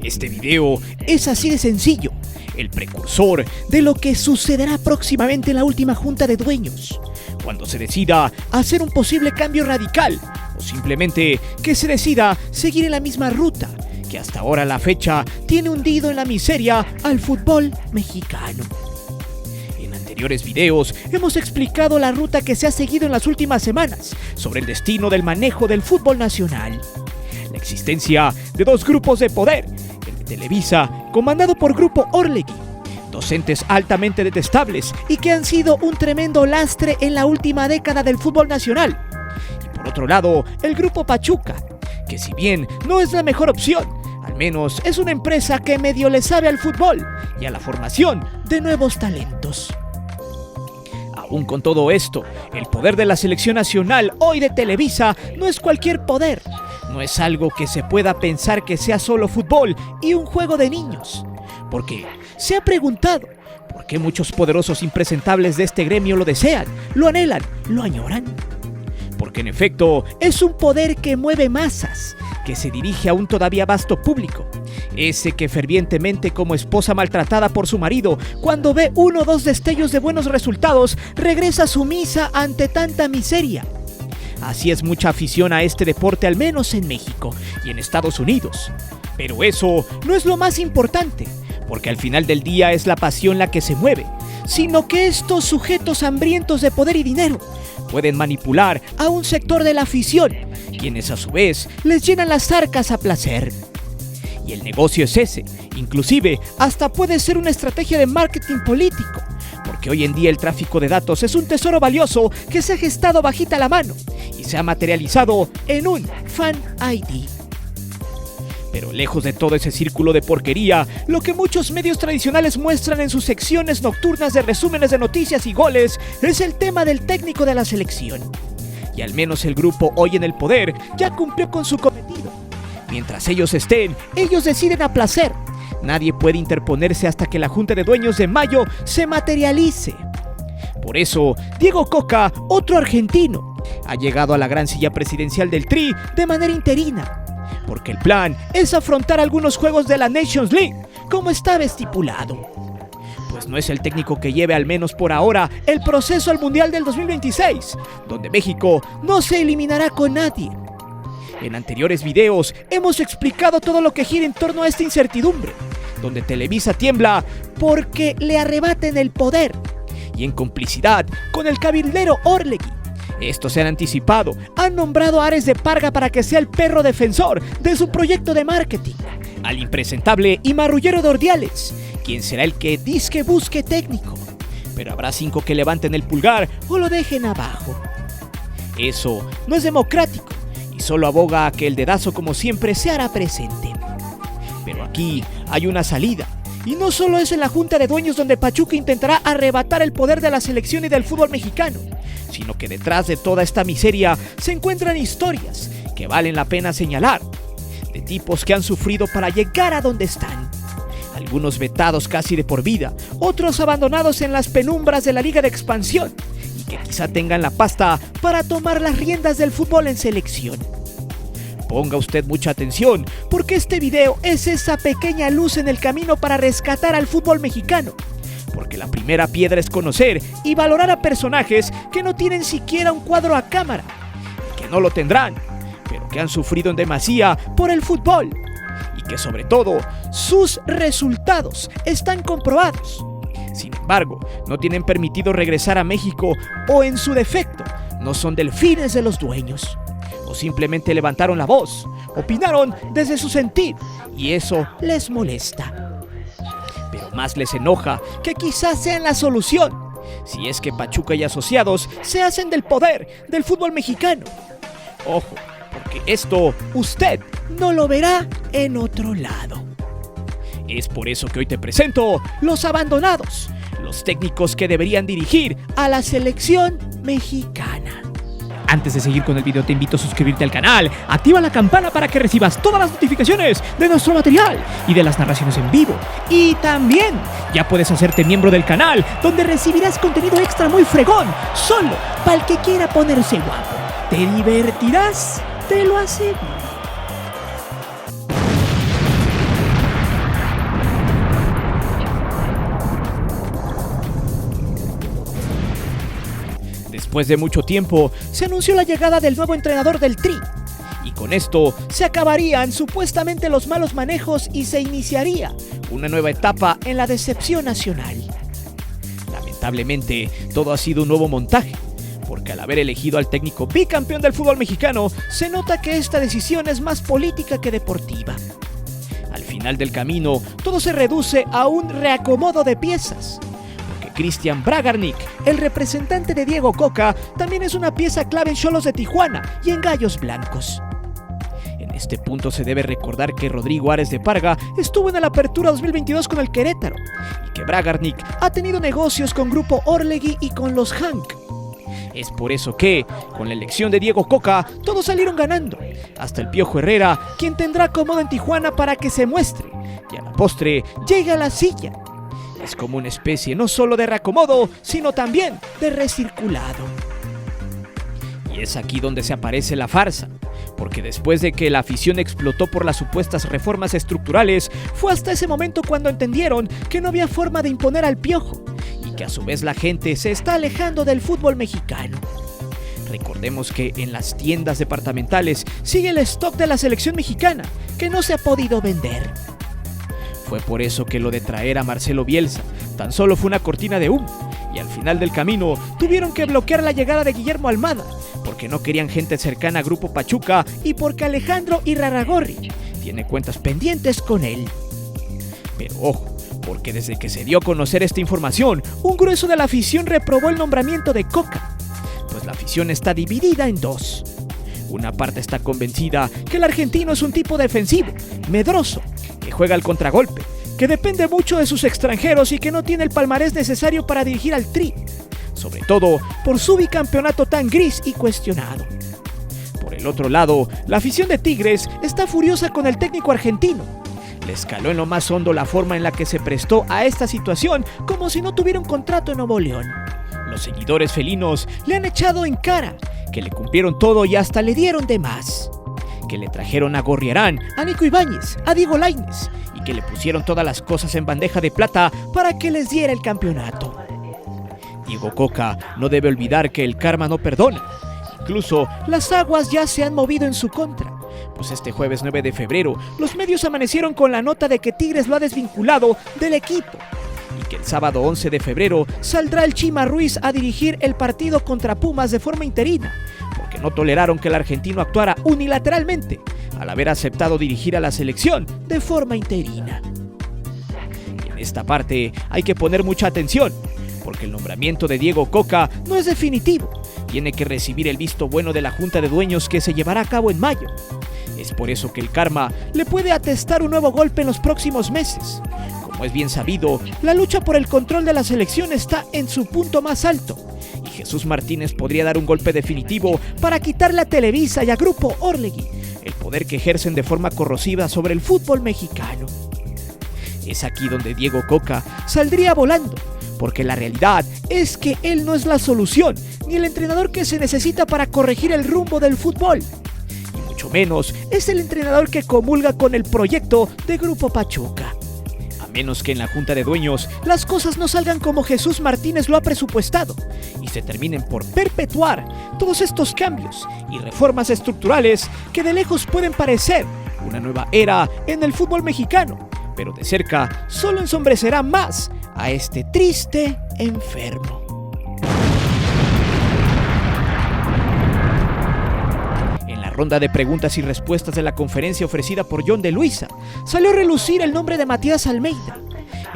Este video es así de sencillo, el precursor de lo que sucederá próximamente en la última junta de dueños, cuando se decida hacer un posible cambio radical o simplemente que se decida seguir en la misma ruta que hasta ahora la fecha tiene hundido en la miseria al fútbol mexicano. En anteriores videos hemos explicado la ruta que se ha seguido en las últimas semanas sobre el destino del manejo del fútbol nacional, la existencia de dos grupos de poder, el de Televisa, comandado por Grupo Orlegui, docentes altamente detestables y que han sido un tremendo lastre en la última década del fútbol nacional, y por otro lado, el Grupo Pachuca, que si bien no es la mejor opción, al menos es una empresa que medio le sabe al fútbol y a la formación de nuevos talentos. Aún con todo esto, el poder de la selección nacional hoy de Televisa no es cualquier poder. No es algo que se pueda pensar que sea solo fútbol y un juego de niños. Porque se ha preguntado por qué muchos poderosos impresentables de este gremio lo desean, lo anhelan, lo añoran. Porque en efecto es un poder que mueve masas, que se dirige a un todavía vasto público. Ese que fervientemente, como esposa maltratada por su marido, cuando ve uno o dos destellos de buenos resultados, regresa sumisa ante tanta miseria. Así es mucha afición a este deporte, al menos en México y en Estados Unidos. Pero eso no es lo más importante, porque al final del día es la pasión la que se mueve, sino que estos sujetos hambrientos de poder y dinero pueden manipular a un sector de la afición, quienes a su vez les llenan las arcas a placer. Y el negocio es ese, inclusive hasta puede ser una estrategia de marketing político, porque hoy en día el tráfico de datos es un tesoro valioso que se ha gestado bajita la mano y se ha materializado en un Fan ID. Pero lejos de todo ese círculo de porquería, lo que muchos medios tradicionales muestran en sus secciones nocturnas de resúmenes de noticias y goles es el tema del técnico de la selección. Y al menos el grupo hoy en el poder ya cumplió con su cometido. Mientras ellos estén, ellos deciden a placer. Nadie puede interponerse hasta que la Junta de Dueños de mayo se materialice. Por eso, Diego Coca, otro argentino, ha llegado a la gran silla presidencial del Tri de manera interina, porque el plan es afrontar algunos juegos de la Nations League, como estaba estipulado. Pues no es el técnico que lleve, al menos por ahora, el proceso al Mundial del 2026, donde México no se eliminará con nadie. En anteriores videos hemos explicado todo lo que gira en torno a esta incertidumbre, donde Televisa tiembla porque le arrebaten el poder, y en complicidad con el cabildero Orlegui. Estos se han anticipado, han nombrado a Ares de Parga para que sea el perro defensor de su proyecto de marketing, al impresentable y marrullero de Ordiales, quien será el que disque busque técnico, pero habrá 5 que levanten el pulgar o lo dejen abajo. Eso no es democrático y solo aboga a que el dedazo, como siempre, se hará presente. Pero aquí hay una salida, y no solo es en la Junta de Dueños donde Pachuca intentará arrebatar el poder de la selección y del fútbol mexicano, sino que detrás de toda esta miseria se encuentran historias que valen la pena señalar, de tipos que han sufrido para llegar a donde están. Algunos vetados casi de por vida, otros abandonados en las penumbras de la Liga de Expansión, y que quizá tengan la pasta para tomar las riendas del fútbol en selección. Ponga usted mucha atención, porque este video es esa pequeña luz en el camino para rescatar al fútbol mexicano. Porque la primera piedra es conocer y valorar a personajes que no tienen siquiera un cuadro a cámara, y que no lo tendrán, pero que han sufrido en demasía por el fútbol, y que sobre todo sus resultados están comprobados. Sin embargo, no tienen permitido regresar a México, o en su defecto, no son delfines de los dueños. O simplemente levantaron la voz, opinaron desde su sentir, y eso les molesta. Pero más les enoja que quizás sean la solución, si es que Pachuca y asociados se hacen del poder del fútbol mexicano. Ojo, porque esto usted no lo verá en otro lado. Es por eso que hoy te presento los abandonados, los técnicos que deberían dirigir a la selección mexicana. Antes de seguir con el video, te invito a suscribirte al canal, activa la campana para que recibas todas las notificaciones de nuestro material y de las narraciones en vivo. Y también ya puedes hacerte miembro del canal, donde recibirás contenido extra muy fregón, solo para el que quiera ponerse guapo. Te divertirás, te lo aseguro. Después de mucho tiempo, se anunció la llegada del nuevo entrenador del Tri. Y con esto se acabarían supuestamente los malos manejos y se iniciaría una nueva etapa en la decepción nacional. Lamentablemente, todo ha sido un nuevo montaje, porque al haber elegido al técnico bicampeón del fútbol mexicano, se nota que esta decisión es más política que deportiva. Al final del camino, todo se reduce a un reacomodo de piezas. Cristian Bragarnik, el representante de Diego Coca, también es una pieza clave en Xolos de Tijuana y en Gallos Blancos. En este punto se debe recordar que Rodrigo Ares de Parga estuvo en la Apertura 2022 con el Querétaro y que Bragarnik ha tenido negocios con Grupo Orlegui y con los Hank. Es por eso que, con la elección de Diego Coca, todos salieron ganando, hasta el Piojo Herrera, quien tendrá acomodo en Tijuana para que se muestre y a la postre llegue a la silla. Es como una especie no solo de reacomodo, sino también de recirculado. Y es aquí donde se aparece la farsa, porque después de que la afición explotó por las supuestas reformas estructurales, fue hasta ese momento cuando entendieron que no había forma de imponer al Piojo, y que a su vez la gente se está alejando del fútbol mexicano. Recordemos que en las tiendas departamentales sigue el stock de la selección mexicana, que no se ha podido vender. Fue por eso que lo de traer a Marcelo Bielsa tan solo fue una cortina de humo, y al final del camino tuvieron que bloquear la llegada de Guillermo Almada, porque no querían gente cercana a Grupo Pachuca y porque Alejandro Irarrágorri tiene cuentas pendientes con él. Pero ojo, porque desde que se dio a conocer esta información, un grueso de la afición reprobó el nombramiento de Coca, pues la afición está dividida en dos. Una parte está convencida que el argentino es un tipo defensivo, medroso, que juega al contragolpe, que depende mucho de sus extranjeros y que no tiene el palmarés necesario para dirigir al Tri, sobre todo por su bicampeonato tan gris y cuestionado. Por el otro lado, la afición de Tigres está furiosa con el técnico argentino. Le escaló en lo más hondo la forma en la que se prestó a esta situación, como si no tuviera un contrato en Nuevo León. Los seguidores felinos le han echado en cara que le cumplieron todo y hasta le dieron de más. Que le trajeron a Gorriarán, a Nico Ibáñez, a Diego Lainez y que le pusieron todas las cosas en bandeja de plata para que les diera el campeonato. Diego Coca no debe olvidar que el karma no perdona. Incluso las aguas ya se han movido en su contra, pues este jueves 9 de febrero los medios amanecieron con la nota de que Tigres lo ha desvinculado del equipo y que el sábado 11 de febrero saldrá el Chima Ruiz a dirigir el partido contra Pumas de forma interina, porque no toleraron que el argentino actuara unilateralmente al haber aceptado dirigir a la selección de forma interina. Y en esta parte hay que poner mucha atención, porque el nombramiento de Diego Coca no es definitivo, tiene que recibir el visto bueno de la Junta de Dueños que se llevará a cabo en mayo. Es por eso que el karma le puede atestar un nuevo golpe en los próximos meses. Como es bien sabido, la lucha por el control de la selección está en su punto más alto, y Jesús Martínez podría dar un golpe definitivo para quitarle a Televisa y a Grupo Orlegui el poder que ejercen de forma corrosiva sobre el fútbol mexicano. Es aquí donde Diego Coca saldría volando, porque la realidad es que él no es la solución, ni el entrenador que se necesita para corregir el rumbo del fútbol. Y mucho menos es el entrenador que comulga con el proyecto de Grupo Pachuca. A menos que en la Junta de Dueños las cosas no salgan como Jesús Martínez lo ha presupuestado y se terminen por perpetuar todos estos cambios y reformas estructurales que de lejos pueden parecer una nueva era en el fútbol mexicano, pero de cerca solo ensombrecerá más a este triste enfermo. En la ronda de preguntas y respuestas de la conferencia ofrecida por John de Luisa, salió a relucir el nombre de Matías Almeida,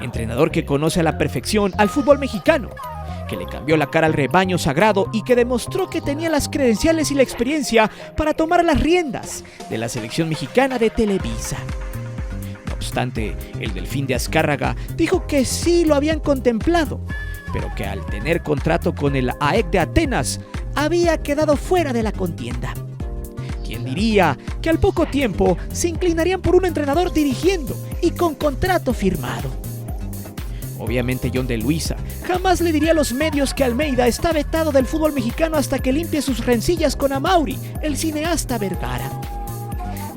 entrenador que conoce a la perfección al fútbol mexicano, que le cambió la cara al rebaño sagrado y que demostró que tenía las credenciales y la experiencia para tomar las riendas de la selección mexicana de Televisa. No obstante, el Delfín de Azcárraga dijo que sí lo habían contemplado, pero que al tener contrato con el AEK de Atenas, había quedado fuera de la contienda. ¿Quién diría que al poco tiempo se inclinarían por un entrenador dirigiendo y con contrato firmado? Obviamente John de Luisa jamás le diría a los medios que Almeida está vetado del fútbol mexicano hasta que limpie sus rencillas con Amaury, el cineasta Vergara.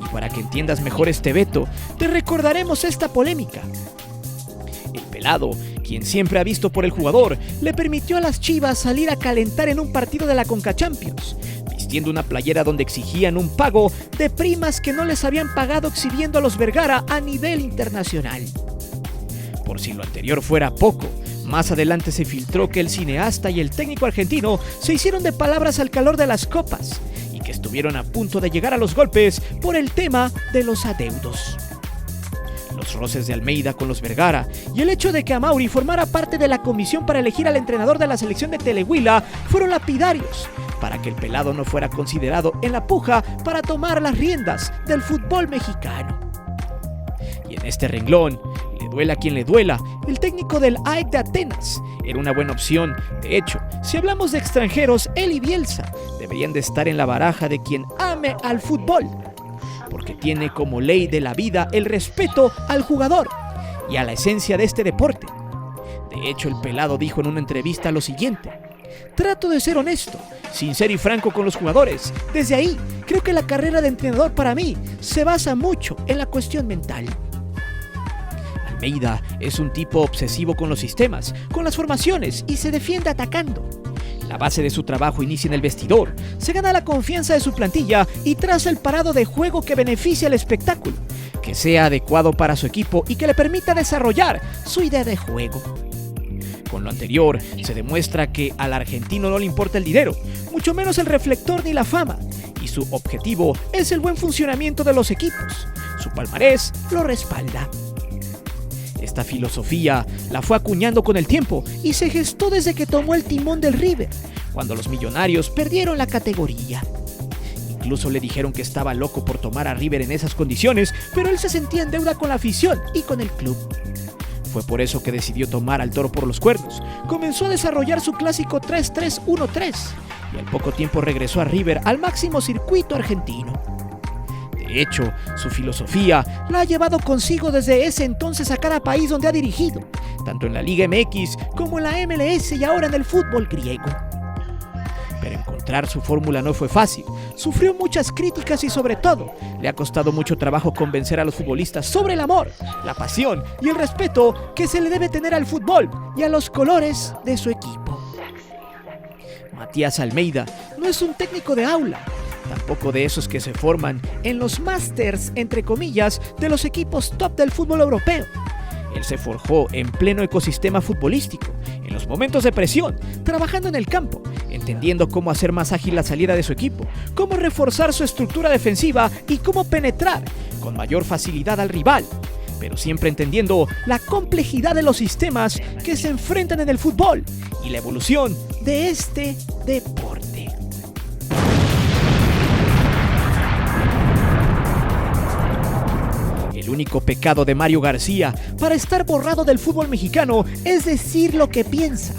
Y para que entiendas mejor este veto, te recordaremos esta polémica. El pelado quien siempre ha visto por el jugador, le permitió a las Chivas salir a calentar en un partido de la Conca Champions, vistiendo una playera donde exigían un pago de primas que no les habían pagado exhibiendo a los Vergara a nivel internacional. Por si lo anterior fuera poco, más adelante se filtró que el cineasta y el técnico argentino se hicieron de palabras al calor de las copas y que estuvieron a punto de llegar a los golpes por el tema de los adeudos. Los roces de Almeida con los Vergara y el hecho de que Amaury formara parte de la comisión para elegir al entrenador de la selección de Telehuila fueron lapidarios para que el pelado no fuera considerado en la puja para tomar las riendas del fútbol mexicano. Y en este renglón, le duela a quien le duela, el técnico del AEK de Atenas era una buena opción. De hecho, si hablamos de extranjeros, él y Bielsa deberían de estar en la baraja de quien ame al fútbol, porque tiene como ley de la vida el respeto al jugador y a la esencia de este deporte. De hecho, el pelado dijo en una entrevista lo siguiente: trato de ser honesto, sincero y franco con los jugadores. Desde ahí, creo que la carrera de entrenador para mí se basa mucho en la cuestión mental. Almeida es un tipo obsesivo con los sistemas, con las formaciones y se defiende atacando. La base de su trabajo inicia en el vestidor, se gana la confianza de su plantilla y traza el parado de juego que beneficie al espectáculo, que sea adecuado para su equipo y que le permita desarrollar su idea de juego. Con lo anterior, se demuestra que al argentino no le importa el dinero, mucho menos el reflector ni la fama, y su objetivo es el buen funcionamiento de los equipos. Su palmarés lo respalda. Esta filosofía la fue acuñando con el tiempo y se gestó desde que tomó el timón del River, cuando los millonarios perdieron la categoría. Incluso le dijeron que estaba loco por tomar a River en esas condiciones, pero él se sentía en deuda con la afición y con el club. Fue por eso que decidió tomar al toro por los cuernos. Comenzó a desarrollar su clásico 3-3-1-3 y al poco tiempo regresó a River al máximo circuito argentino. De hecho, su filosofía la ha llevado consigo desde ese entonces a cada país donde ha dirigido, tanto en la Liga MX como en la MLS y ahora en el fútbol griego. Pero encontrar su fórmula no fue fácil, sufrió muchas críticas y sobre todo, le ha costado mucho trabajo convencer a los futbolistas sobre el amor, la pasión y el respeto que se le debe tener al fútbol y a los colores de su equipo. Matías Almeida no es un técnico de aula, tampoco de esos que se forman en los másters, entre comillas, de los equipos top del fútbol europeo. Él se forjó en pleno ecosistema futbolístico, en los momentos de presión, trabajando en el campo, entendiendo cómo hacer más ágil la salida de su equipo, cómo reforzar su estructura defensiva y cómo penetrar con mayor facilidad al rival, pero siempre entendiendo la complejidad de los sistemas que se enfrentan en el fútbol y la evolución de este deporte. El único pecado de Mario García para estar borrado del fútbol mexicano es decir lo que piensa.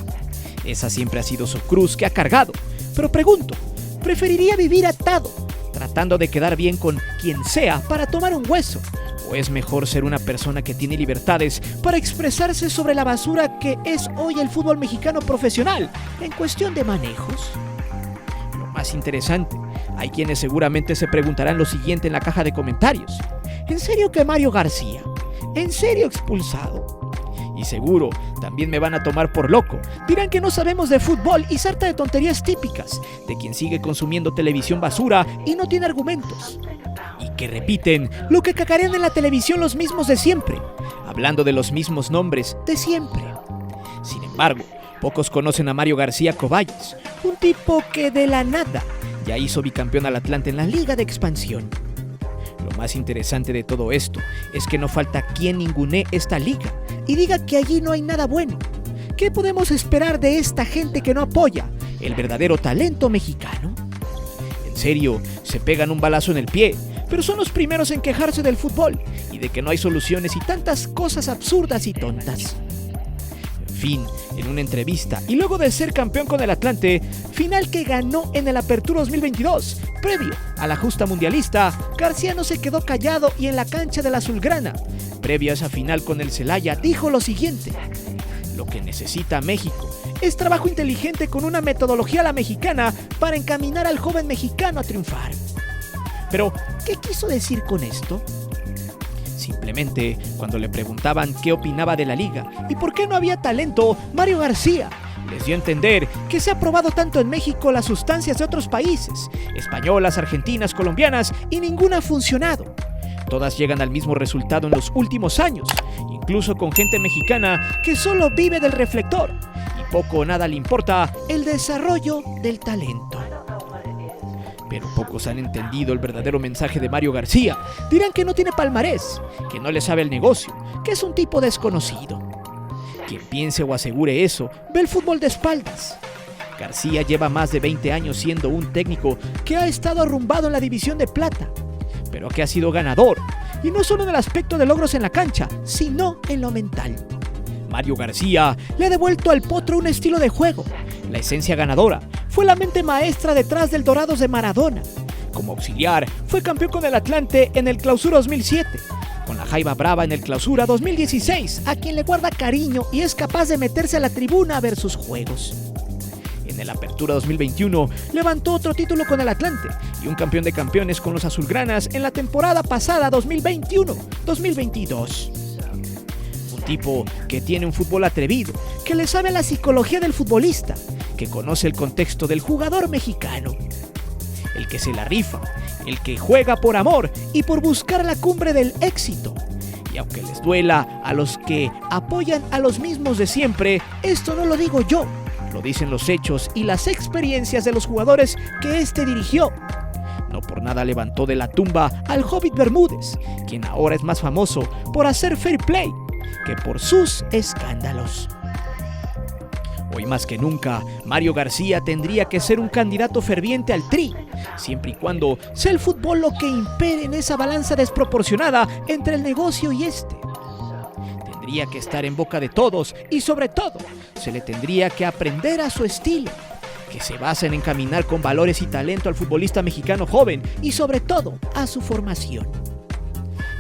Esa siempre ha sido su cruz que ha cargado. Pero pregunto, ¿preferiría vivir atado, tratando de quedar bien con quien sea para tomar un hueso? ¿O es mejor ser una persona que tiene libertades para expresarse sobre la basura que es hoy el fútbol mexicano profesional en cuestión de manejos? Lo más interesante, hay quienes seguramente se preguntarán lo siguiente en la caja de comentarios. ¿En serio que Mario García? ¿En serio expulsado? Y seguro, también me van a tomar por loco. Dirán que no sabemos de fútbol y sarta de tonterías típicas de quien sigue consumiendo televisión basura y no tiene argumentos. Y que repiten lo que cacarean en la televisión los mismos de siempre, hablando de los mismos nombres de siempre. Sin embargo, pocos conocen a Mario García Coballes, un tipo que de la nada ya hizo bicampeón al Atlante en la Liga de Expansión. Lo más interesante de todo esto es que no falta quien ningunee esta liga y diga que allí no hay nada bueno. ¿Qué podemos esperar de esta gente que no apoya el verdadero talento mexicano? En serio, se pegan un balazo en el pie, pero son los primeros en quejarse del fútbol y de que no hay soluciones y tantas cosas absurdas y tontas. En fin, en una entrevista y luego de ser campeón con el Atlante, final que ganó en el Apertura 2022, previo a la justa mundialista, García no se quedó callado y en la cancha de la Azulgrana, previo a esa final con el Celaya, dijo lo siguiente: lo que necesita México es trabajo inteligente con una metodología a la mexicana para encaminar al joven mexicano a triunfar. Pero, ¿qué quiso decir con esto? Simplemente, cuando le preguntaban qué opinaba de la liga y por qué no había talento, Mario García les dio a entender que se ha probado tanto en México las sustancias de otros países, españolas, argentinas, colombianas, y ninguna ha funcionado. Todas llegan al mismo resultado en los últimos años, incluso con gente mexicana que solo vive del reflector y poco o nada le importa el desarrollo del talento. Pero pocos han entendido el verdadero mensaje de Mario García. Dirán que no tiene palmarés, que no le sabe el negocio, que es un tipo desconocido. Quien piense o asegure eso, ve el fútbol de espaldas. García lleva más de 20 años siendo un técnico que ha estado arrumbado en la división de plata, pero que ha sido ganador, y no solo en el aspecto de logros en la cancha, sino en lo mental. Mario García le ha devuelto al Potro un estilo de juego, la esencia ganadora. Fue la mente maestra detrás del Dorados de Maradona. Como auxiliar, fue campeón con el Atlante en el Clausura 2007, con la Jaiba Brava en el Clausura 2016, a quien le guarda cariño y es capaz de meterse a la tribuna a ver sus juegos. En el Apertura 2021 levantó otro título con el Atlante y un campeón de campeones con los azulgranas en la temporada pasada 2021-2022. Un tipo que tiene un fútbol atrevido, que le sabe la psicología del futbolista, que conoce el contexto del jugador mexicano. El que se la rifa, el que juega por amor y por buscar la cumbre del éxito. Y aunque les duela a los que apoyan a los mismos de siempre, esto no lo digo yo, lo dicen los hechos y las experiencias de los jugadores que este dirigió. No por nada levantó de la tumba al Hobbit Bermúdez, quien ahora es más famoso por hacer fair play que por sus escándalos. Hoy más que nunca, Mario García tendría que ser un candidato ferviente al Tri, siempre y cuando sea el fútbol lo que impere en esa balanza desproporcionada entre el negocio y este. Tendría que estar en boca de todos y sobre todo, se le tendría que aprender a su estilo, que se basa en encaminar con valores y talento al futbolista mexicano joven y sobre todo a su formación.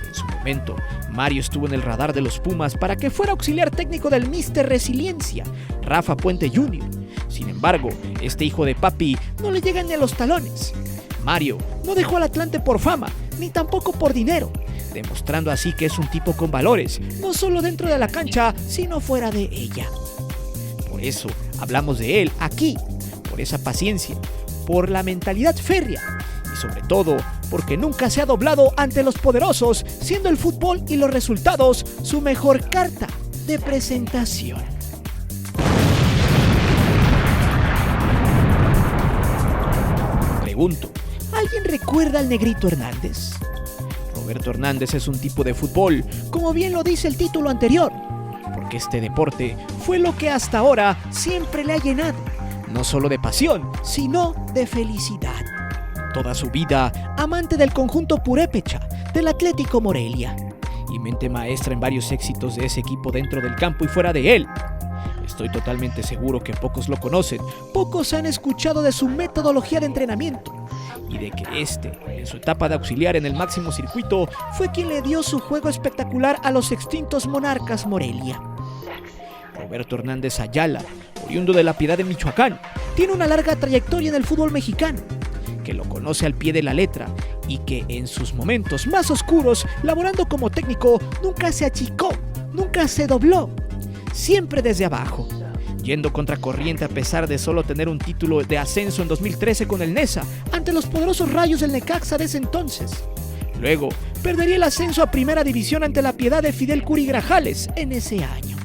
En su momento, Mario estuvo en el radar de los Pumas para que fuera auxiliar técnico del Míster Resiliencia, Rafa Puente Jr. Sin embargo, este hijo de papi no le llega ni a los talones. Mario no dejó al Atlante por fama, ni tampoco por dinero, demostrando así que es un tipo con valores, no solo dentro de la cancha, sino fuera de ella. Por eso hablamos de él aquí, por esa paciencia, por la mentalidad férrea y sobre todo porque nunca se ha doblado ante los poderosos, siendo el fútbol y los resultados su mejor carta de presentación. Pregunto, ¿alguien recuerda al Negrito Hernández? Roberto Hernández es un tipo de fútbol, como bien lo dice el título anterior, porque este deporte fue lo que hasta ahora siempre le ha llenado, no solo de pasión, sino de felicidad. Toda su vida, amante del conjunto purépecha, del Atlético Morelia, y mente maestra en varios éxitos de ese equipo dentro del campo y fuera de él. Estoy totalmente seguro que pocos lo conocen, pocos han escuchado de su metodología de entrenamiento, y de que en su etapa de auxiliar en el máximo circuito, fue quien le dio su juego espectacular a los extintos Monarcas Morelia. Roberto Hernández Ayala, oriundo de La Piedad de Michoacán, tiene una larga trayectoria en el fútbol mexicano, que lo conoce al pie de la letra y que en sus momentos más oscuros, laborando como técnico, nunca se achicó, nunca se dobló, siempre desde abajo, yendo contracorriente a pesar de solo tener un título de ascenso en 2013 con el Neza, ante los poderosos Rayos del Necaxa de ese entonces. Luego, perdería el ascenso a Primera División ante La Piedad de Fidel Curi Grajales en ese año.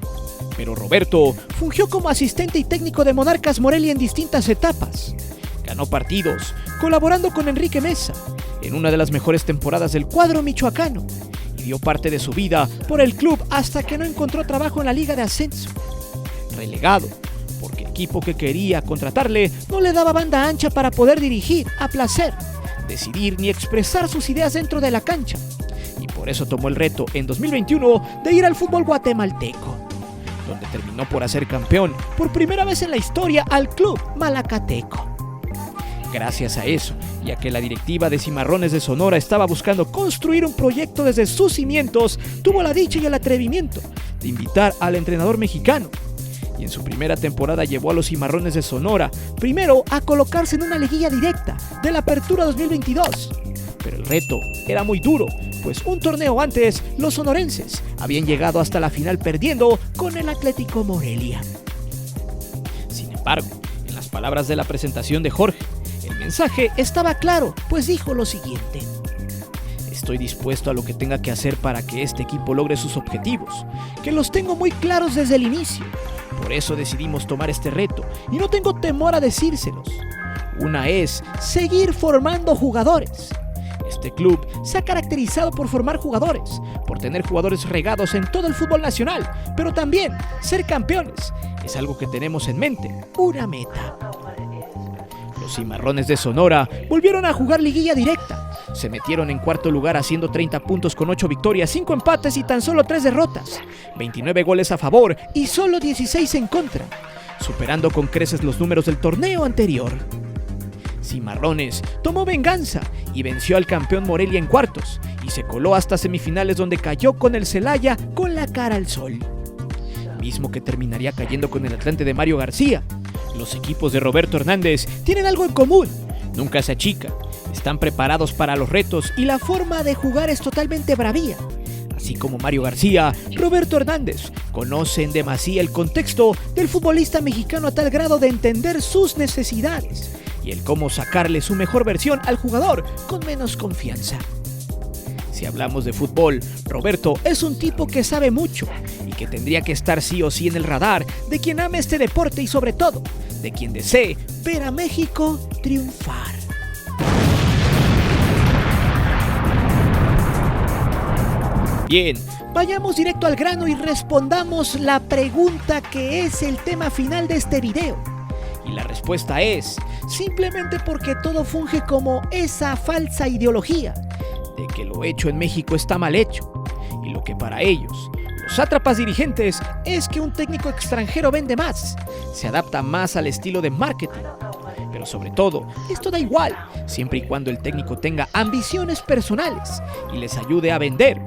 Pero Roberto fungió como asistente y técnico de Monarcas Morelia en distintas etapas. Ganó partidos, colaborando con Enrique Mesa, en una de las mejores temporadas del cuadro michoacano, y dio parte de su vida por el club hasta que no encontró trabajo en la Liga de Ascenso. Relegado, porque el equipo que quería contratarle no le daba banda ancha para poder dirigir a placer, decidir ni expresar sus ideas dentro de la cancha, y por eso tomó el reto en 2021 de ir al fútbol guatemalteco, donde terminó por hacer campeón por primera vez en la historia al club malacateco. Gracias a eso, y a que la directiva de Cimarrones de Sonora estaba buscando construir un proyecto desde sus cimientos, tuvo la dicha y el atrevimiento de invitar al entrenador mexicano, y en su primera temporada llevó a los Cimarrones de Sonora primero a colocarse en una liguilla directa de la Apertura 2022. Pero el reto era muy duro, pues un torneo antes los sonorenses habían llegado hasta la final perdiendo con el Atlético Morelia. Sin embargo, en las palabras de la presentación de Jorge, el mensaje estaba claro, pues dijo lo siguiente: estoy dispuesto a lo que tenga que hacer para que este equipo logre sus objetivos, que los tengo muy claros desde el inicio. Por eso decidimos tomar este reto y no tengo temor a decírselos. Una es seguir formando jugadores. Este club se ha caracterizado por formar jugadores, por tener jugadores regados en todo el fútbol nacional, pero también ser campeones. Es algo que tenemos en mente, una meta. Los Cimarrones de Sonora volvieron a jugar liguilla directa. Se metieron en cuarto lugar haciendo 30 puntos con 8 victorias, 5 empates y tan solo 3 derrotas, 29 goles a favor y solo 16 en contra, superando con creces los números del torneo anterior. Cimarrones tomó venganza y venció al campeón Morelia en cuartos y se coló hasta semifinales, donde cayó con el Celaya con la cara al sol, mismo que terminaría cayendo con el Atlante de Mario García. Los equipos de Roberto Hernández tienen algo en común: nunca se achican, están preparados para los retos y la forma de jugar es totalmente bravía. Así como Mario García, Roberto Hernández conoce en demasía el contexto del futbolista mexicano a tal grado de entender sus necesidades y el cómo sacarle su mejor versión al jugador con menos confianza. Si hablamos de fútbol, Roberto es un tipo que sabe mucho y que tendría que estar sí o sí en el radar de quien ame este deporte y, sobre todo, de quien desee ver a México triunfar. Bien, vayamos directo al grano y respondamos la pregunta que es el tema final de este video. Y la respuesta es: simplemente porque todo funge como esa falsa ideología de que lo hecho en México está mal hecho, y lo que para ellos, los sátrapas dirigentes, es que un técnico extranjero vende más, se adapta más al estilo de marketing. Pero sobre todo, esto da igual, siempre y cuando el técnico tenga ambiciones personales y les ayude a vender.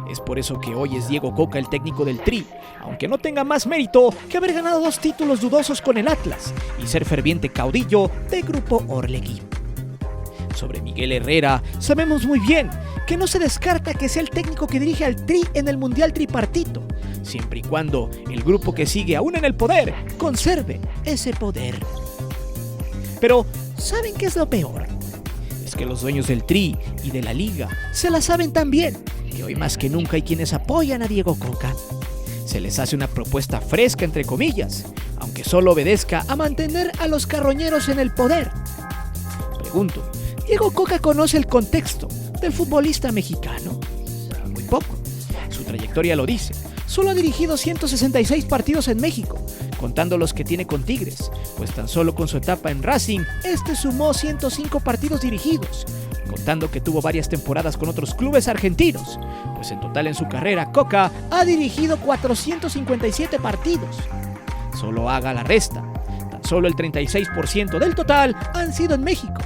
Es por eso que hoy es Diego Cocca el técnico del Tri, aunque no tenga más mérito que haber ganado 2 títulos dudosos con el Atlas y ser ferviente caudillo de Grupo Orlegui. Sobre Miguel Herrera, sabemos muy bien que no se descarta que sea el técnico que dirige al Tri en el Mundial Tripartito, siempre y cuando el grupo que sigue aún en el poder conserve ese poder. Pero, ¿saben qué es lo peor? Es que los dueños del Tri y de la Liga se la saben tan bien que hoy más que nunca hay quienes apoyan a Diego Cocca. Se les hace una propuesta fresca, entre comillas, aunque solo obedezca a mantener a los carroñeros en el poder. Pregunto, ¿Diego Cocca conoce el contexto del futbolista mexicano? Muy poco. Su trayectoria lo dice. Solo ha dirigido 166 partidos en México, contando los que tiene con Tigres, pues tan solo con su etapa en Racing, sumó 105 partidos dirigidos, contando que tuvo varias temporadas con otros clubes argentinos, pues en total en su carrera Cocca ha dirigido 457 partidos. Solo haga la resta, tan solo el 36% del total han sido en México,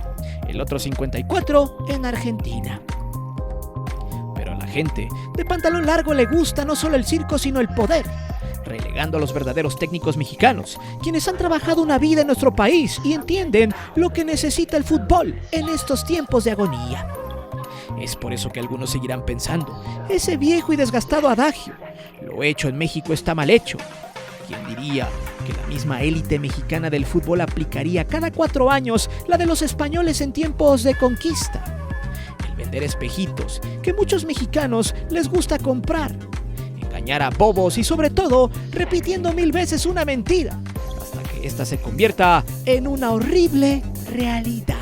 el otro 54% en Argentina. Pero a la gente de pantalón largo le gusta no solo el circo sino el poder, relegando a los verdaderos técnicos mexicanos, quienes han trabajado una vida en nuestro país y entienden lo que necesita el fútbol en estos tiempos de agonía. Es por eso que algunos seguirán pensando ese viejo y desgastado adagio: lo hecho en México está mal hecho. ¿Quién diría que la misma élite mexicana del fútbol aplicaría cada 4 años la de los españoles en tiempos de conquista? El vender espejitos que muchos mexicanos les gusta comprar, engañar a bobos y, sobre todo, repitiendo 1000 veces una mentira hasta que ésta se convierta en una horrible realidad.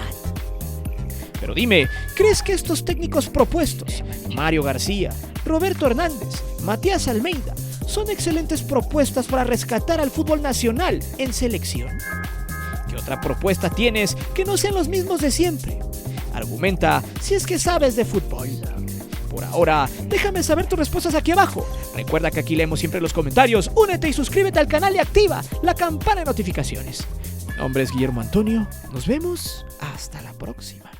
Pero dime, ¿crees que estos técnicos propuestos, Mario García, Roberto Hernández, Matías Almeida, son excelentes propuestas para rescatar al fútbol nacional en selección? ¿Qué otra propuesta tienes que no sean los mismos de siempre? Argumenta si es que sabes de fútbol. Por ahora, déjame saber tus respuestas aquí abajo. Recuerda que aquí leemos siempre los comentarios. Únete y suscríbete al canal y activa la campana de notificaciones. Mi nombre es Guillermo Antonio. Nos vemos hasta la próxima.